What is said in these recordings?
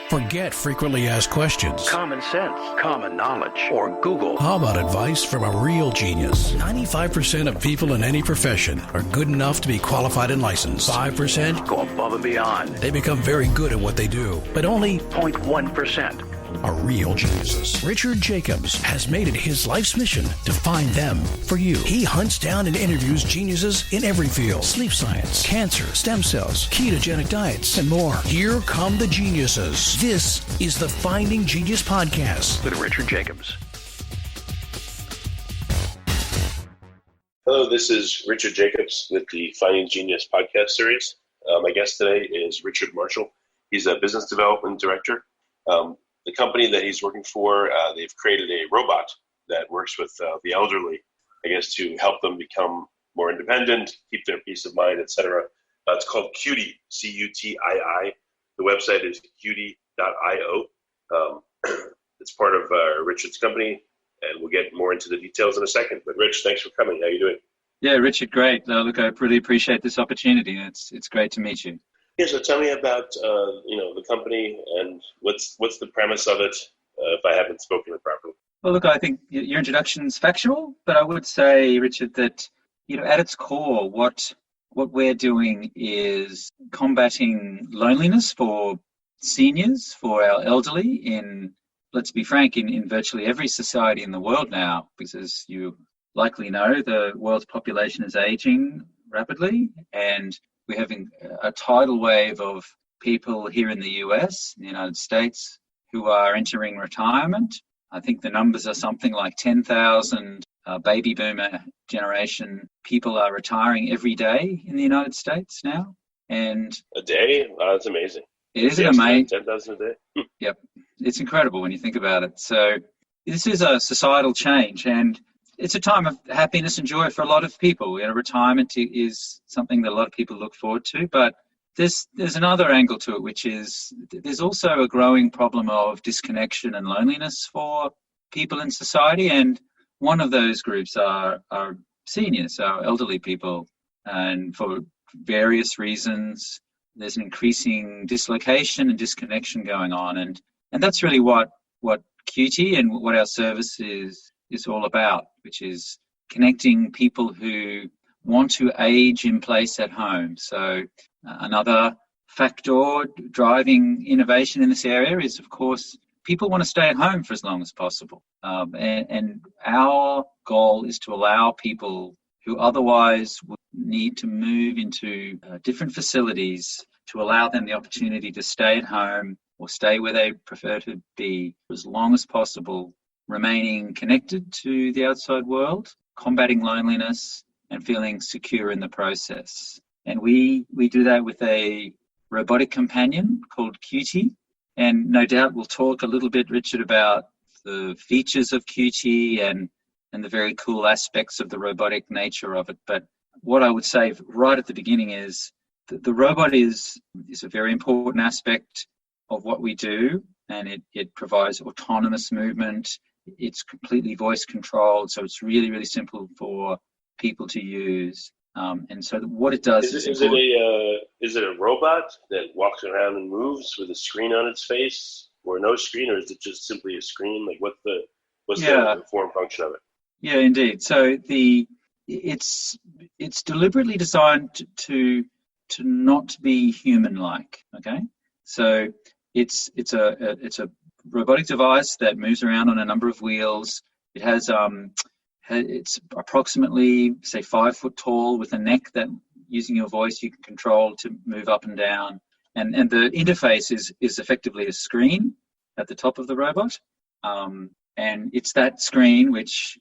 Forget frequently asked questions. Common sense, common knowledge, or Google. How about advice from a real genius? 95% of people in any profession are good enough to be qualified and licensed. 5% go above and beyond. They become very good at what they do, but only 0.1% are real geniuses. Richard Jacobs has made it his life's mission to find them for you. He hunts down and interviews geniuses in every field: sleep science, cancer, stem cells, ketogenic diets, and more. Here come the geniuses. This is the Finding Genius Podcast with Richard Jacobs. Hello, this is Richard Jacobs with the Finding Genius Podcast series. My guest today is Richard Marshall. He's a business development director. The company that he's working for, they've created a robot that works with the elderly, I guess, to help them become more independent, keep their peace of mind, etc. It's called Cutii, C-U-T-I-I. The website is cutii.io. It's part of Richard's company, and we'll get more into the details in a second. But Rich, thanks for coming. How are you doing? Yeah, Richard, great. Look, I really appreciate this opportunity. It's great to meet you. Yeah, so tell me about the company and what's the premise of it, if I haven't spoken it properly. Well, look, I think your introduction is factual, but I would say, Richard, that at its core, what we're doing is combating loneliness for seniors, for our elderly in, let's be frank, in virtually every society in the world now, because as you likely know, the world's population is aging rapidly, and we're having a tidal wave of people here in the US, in the United States, who are entering retirement. I think the numbers are something like 10,000 baby boomer generation people are retiring every day in the United States now. And a day? Wow, that's amazing. It is amazing. 10,000 a day? Yep. It's incredible when you think about it. So this is a societal change, and it's a time of happiness and joy for a lot of people. Retirement is something that a lot of people look forward to, but there's another angle to it, which is there's also a growing problem of disconnection and loneliness for people in society, and one of those groups are seniors, our elderly people, and for various reasons, there's an increasing dislocation and disconnection going on, and that's really what Cutii and what our service is all about, which is connecting people who want to age in place at home. So another factor driving innovation in this area is, of course, people want to stay at home for as long as possible. And our goal is to allow people who otherwise would need to move into different facilities to allow them the opportunity to stay at home or stay where they prefer to be for as long as possible, remaining connected to the outside world, combating loneliness, and feeling secure in the process. And we do that with a robotic companion called Cutii. And no doubt we'll talk a little bit, Richard, about the features of Cutii and the very cool aspects of the robotic nature of it. But what I would say right at the beginning is that the robot is a very important aspect of what we do, and it provides autonomous movement. It's completely voice controlled, so it's really, really simple for people to use. And so what it does is it a robot that walks around and moves with a screen on its face, or no screen, or is it just simply a screen? Like what's the form function of it? Yeah, indeed. So it's deliberately designed to not be human-like. Okay, so it's a robotic device that moves around on a number of wheels. It has it's approximately, say, 5 foot tall, with a neck that, using your voice, you can control to move up and down. And the interface is effectively a screen at the top of the robot. And it's that screen which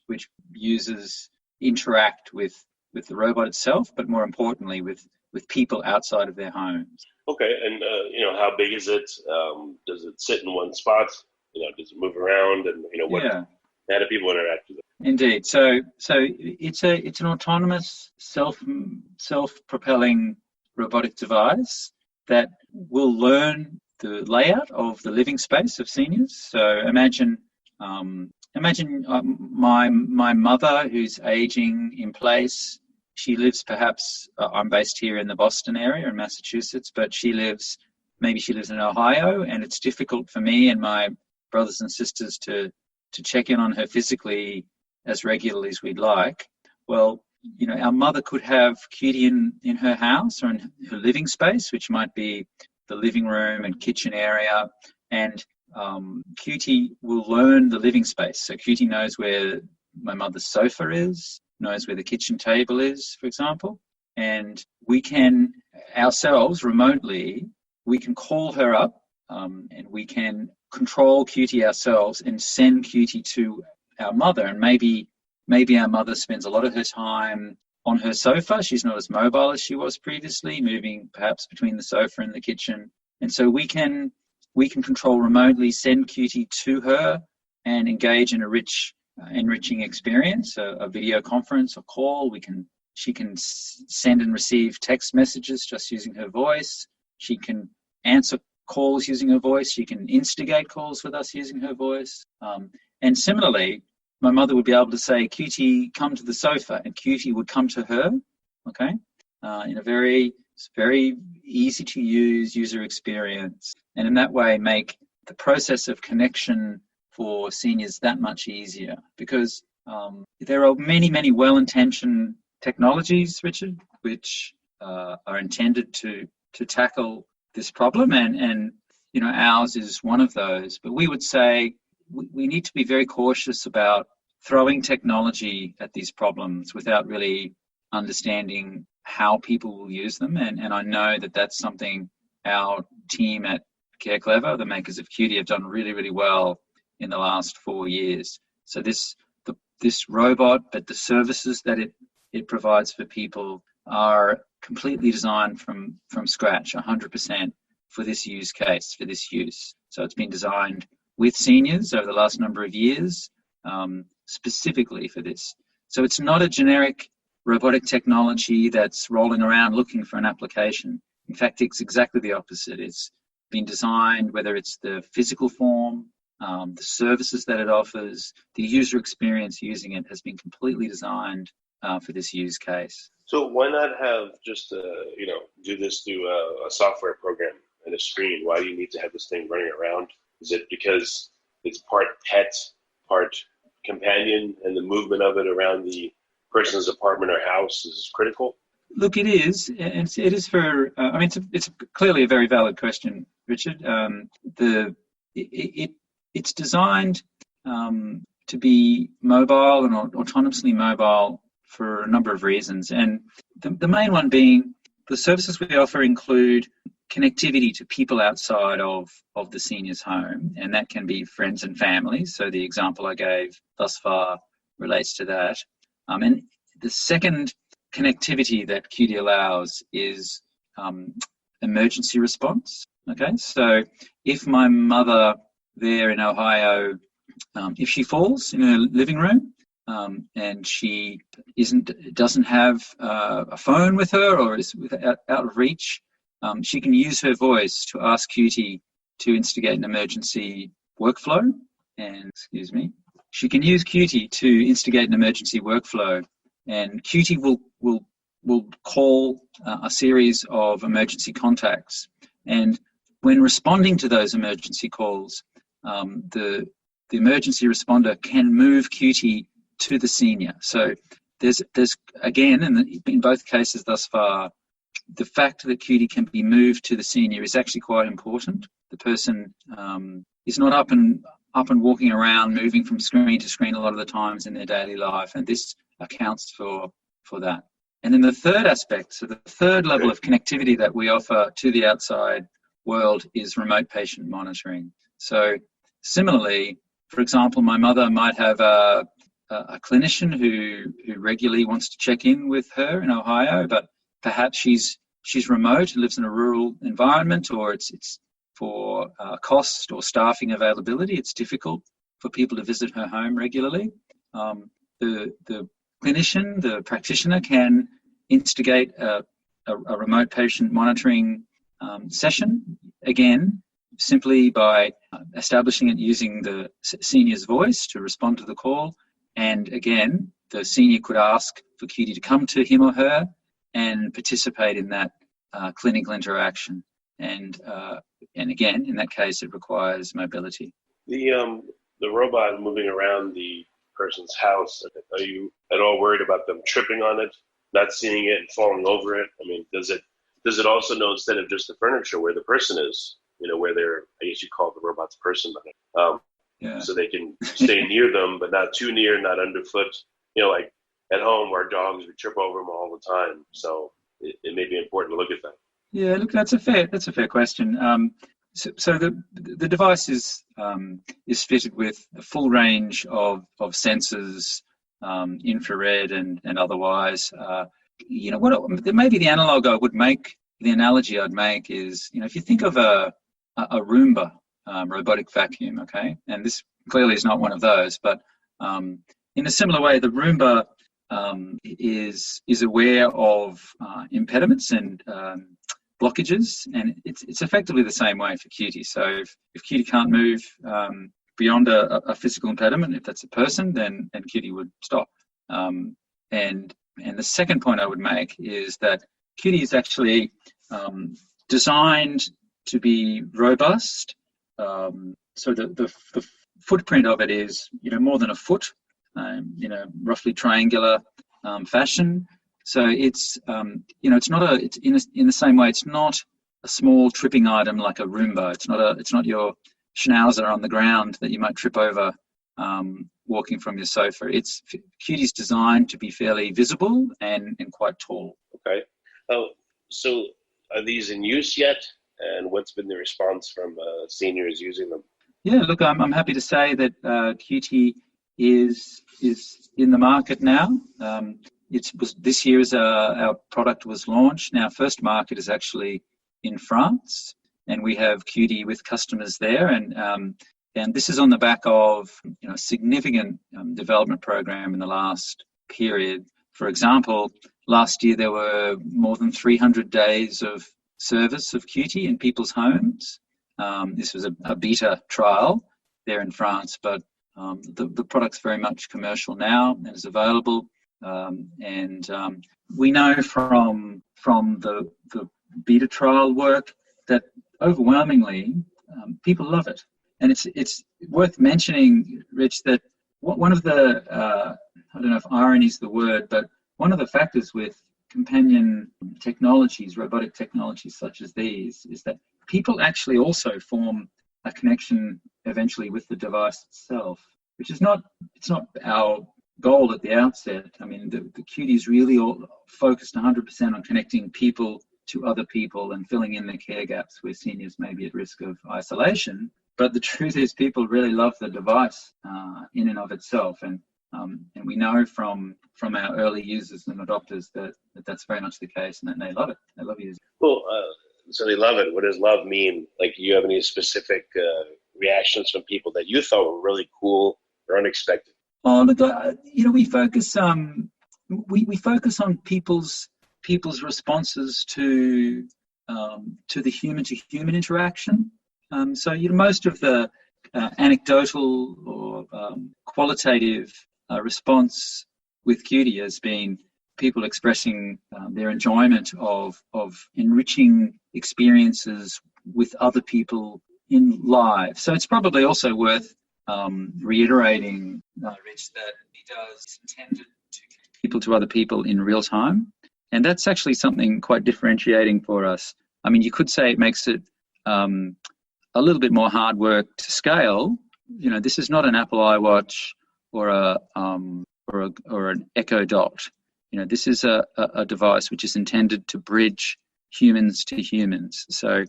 users interact with the robot itself, but more importantly with people outside of their homes. Okay, and how big is it? Does it sit in one spot? Does it move around? And how do people interact with it? Indeed. So it's an autonomous self-propelling robotic device that will learn the layout of the living space of seniors. So imagine my mother who's aging in place. She lives perhaps, I'm based here in the Boston area in Massachusetts, but she lives maybe she lives in Ohio, and it's difficult for me and my brothers and sisters to check in on her physically as regularly as we'd like. Well, our mother could have Cutii in her house or in her living space, which might be the living room and kitchen area, and Cutii will learn the living space. So Cutii knows where my mother's sofa is, knows where the kitchen table is, for example, and we can ourselves remotely, we can call her up and we can control Cutii ourselves and send Cutii to our mother. And maybe our mother spends a lot of her time on her sofa. She's not as mobile as she was previously, moving perhaps between the sofa and the kitchen. And so we can control remotely, send Cutii to her and engage in a rich, enriching experience, a video conference or call. She can send and receive text messages just using her voice. She can answer calls using her voice. She can instigate calls with us using her voice. And similarly, my mother would be able to say, Cutii, come to the sofa, and Cutii would come to her, okay, in a very easy to use user experience. And in that way, make the process of connection for seniors that much easier, because there are many, many well-intentioned technologies, Richard, which are intended to tackle this problem, and ours is one of those. But we would say we need to be very cautious about throwing technology at these problems without really understanding how people will use them. And I know that that's something our team at CareClever, the makers of Cutii, have done really, really well in the last 4 years. So this robot, but the services that it provides for people are completely designed from scratch, 100% for this use case, for this use. So it's been designed with seniors over the last number of years, specifically for this. So it's not a generic robotic technology that's rolling around looking for an application. In fact, it's exactly the opposite. It's been designed, whether it's the physical form, the services that it offers, the user experience using it has been completely designed for this use case. So why not have just, do this through a software program and a screen? Why do you need to have this thing running around? Is it because it's part pet, part companion, and the movement of it around the person's apartment or house is critical? Look, it is. It is for. It's clearly a very valid question, Richard. It's designed to be mobile and autonomously mobile for a number of reasons, and the main one being the services we offer include connectivity to people outside of the senior's home, and that can be friends and family. So the example I gave thus far relates to that. And the second connectivity that Cutii allows is emergency response. Okay, so if my mother there in Ohio, if she falls in her living room and she doesn't have a phone with her or is out of reach, she can use her voice to ask Cutii to instigate an emergency workflow. She can use Cutii to instigate an emergency workflow, and Cutii will call a series of emergency contacts. And when responding to those emergency calls, the emergency responder can move Cutii to the senior. So there's again, in both cases thus far, the fact that Cutii can be moved to the senior is actually quite important. The person is not up and walking around, moving from screen to screen a lot of the times in their daily life, and this accounts for that. And then the third aspect, so the third level of connectivity that we offer to the outside world is remote patient monitoring. So similarly, for example, my mother might have a clinician who regularly wants to check in with her in Ohio, but perhaps she's remote, lives in a rural environment, or it's for cost or staffing availability. It's difficult for people to visit her home regularly. The clinician, the practitioner, can instigate a remote patient monitoring session, again, simply by establishing it using the senior's voice to respond to the call. And again, the senior could ask for Cutii to come to him or her and participate in that clinical interaction. and again, in that case, it requires mobility. The robot moving around the person's house, are you at all worried about them tripping on it, not seeing it, and falling over it? I mean, does it also know, instead of just the furniture, where the person is? Where they're, I guess you call the robot's person, Yeah. so they can stay near them, but not too near, not underfoot. Like at home, our dogs, we trip over them all the time. So it may be important to look at that. Yeah, look, that's a fair question. So the device is fitted with a full range of sensors, infrared and otherwise. Maybe the analogy I'd make is, if you think of a Roomba, robotic vacuum, okay, and this clearly is not one of those, but in a similar way, the Roomba is aware of impediments and blockages, and it's effectively the same way for Cutii. So if Cutii can't move beyond a physical impediment, if that's a person, then Cutii would stop. And the second point I would make is that Cutii is actually designed to be robust. So the footprint of it is more than a foot, roughly triangular fashion. So it's it's in the same way. It's not a small tripping item like a Roomba. It's not your schnauzer on the ground that you might trip over walking from your sofa. Cutie's designed to be fairly visible and quite tall. Okay. So are these in use yet? And what's been the response from seniors using them? Yeah, look, I'm happy to say that Cutii is in the market now. This year as our product was launched. Now, first market is actually in France, and we have Cutii with customers there, and this is on the back of a significant development program in the last period. For example, last year there were more than 300 days of service of Cutii in people's homes. This was a beta trial there in France, but the product's very much commercial now and is available. We know from the beta trial work that overwhelmingly people love it. And it's worth mentioning, Rich, that one of the, I don't know if irony is the word, but one of the factors with companion technologies, robotic technologies such as these, is that people actually also form a connection eventually with the device itself, which is it's not our goal at the outset. I mean, the Cutii is really all focused 100% on connecting people to other people and filling in the care gaps where seniors may be at risk of isolation. But the truth is, people really love the device in and of itself, and we know from our early users and adopters that that's very much the case, and that they love it. They love using it. Well, so they love it. What does love mean? Like, do you have any specific reactions from people that you thought were really cool or unexpected? Oh, look, we focus we focus on people's responses to the human-to-human interaction. So most of the anecdotal or qualitative response with Cutii has been people expressing their enjoyment of enriching experiences with other people in live. So it's probably also worth reiterating, Rich, that it's intended to connect people to other people in real time. And that's actually something quite differentiating for us. I mean, you could say it makes it a little bit more hard work to scale. This is not an Apple iWatch or an Echo Dot. This is a device which is intended to bridge humans to humans. So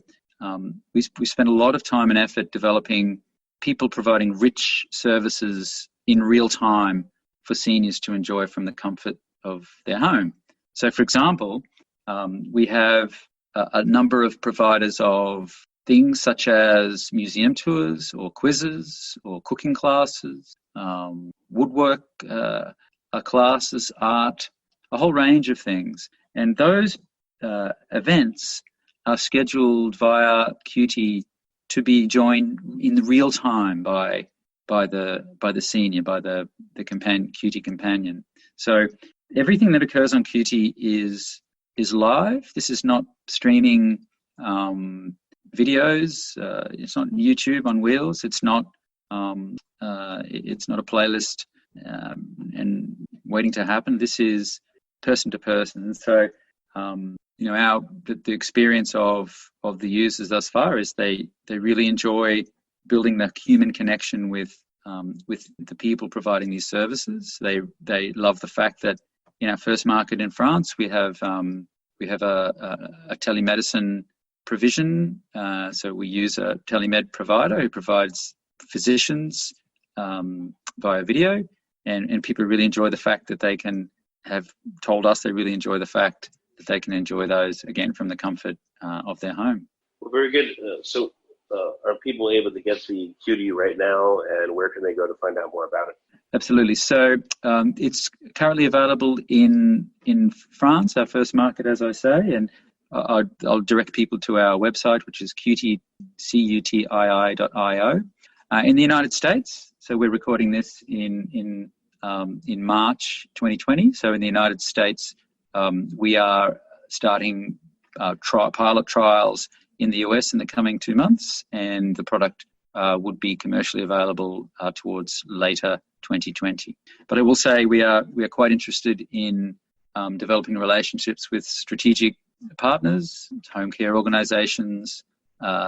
we spent a lot of time and effort developing people providing rich services in real time for seniors to enjoy from the comfort of their home. So, for example, we have a number of providers of things such as museum tours or quizzes or cooking classes, woodwork classes, art, a whole range of things. And those events are scheduled via Cutii to be joined in real time by the senior, by the Cutii companion. So everything that occurs on Cutii is live. This is not streaming videos. It's not YouTube on wheels. It's not a playlist and waiting to happen. This is person to person. And so, the experience of the users thus far is they really enjoy building the human connection with the people providing these services. They love the fact that in our first market in France, we have a telemedicine provision. So we use a telemed provider who provides physicians via video, and people really enjoy the fact that they can have told us they really enjoy the fact that they can enjoy those again from the comfort of their home. Well, very good. So are people able to get the Cutii right now, and where can they go to find out more about it? Absolutely. So it's currently available in France, our first market, as I say, and I'll direct people to our website, which is Cutii, Cutii.io. In the United States, so we're recording this in March 2020. So in the United States, we are starting pilot trials in the US in the coming 2 months, and the product would be commercially available towards later 2020. But I will say we are quite interested in developing relationships with strategic partners, home care organizations,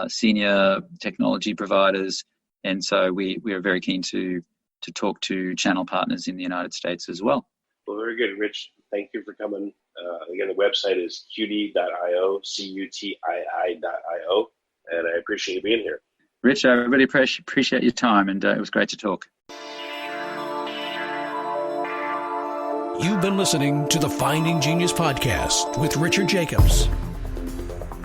senior technology providers, and so we are very keen to talk to channel partners in the United States as well. Well, very good, Rich. Thank you for coming. Again, the website is cutii.io, Cutii.io, and I appreciate you being here. Rich, I really appreciate your time, and it was great to talk. You've been listening to the Finding Genius podcast with Richard Jacobs.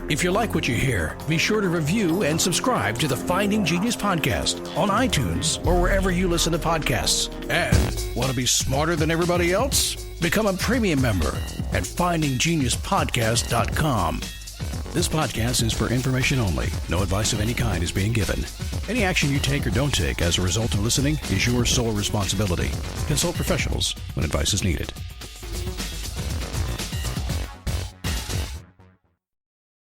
If you like what you hear, be sure to review and subscribe to the Finding Genius podcast on iTunes or wherever you listen to podcasts. And want to be smarter than everybody else? Become a premium member at findinggeniuspodcast.com. This podcast is for information only. No advice of any kind is being given. Any action you take or don't take as a result of listening is your sole responsibility. Consult professionals when advice is needed.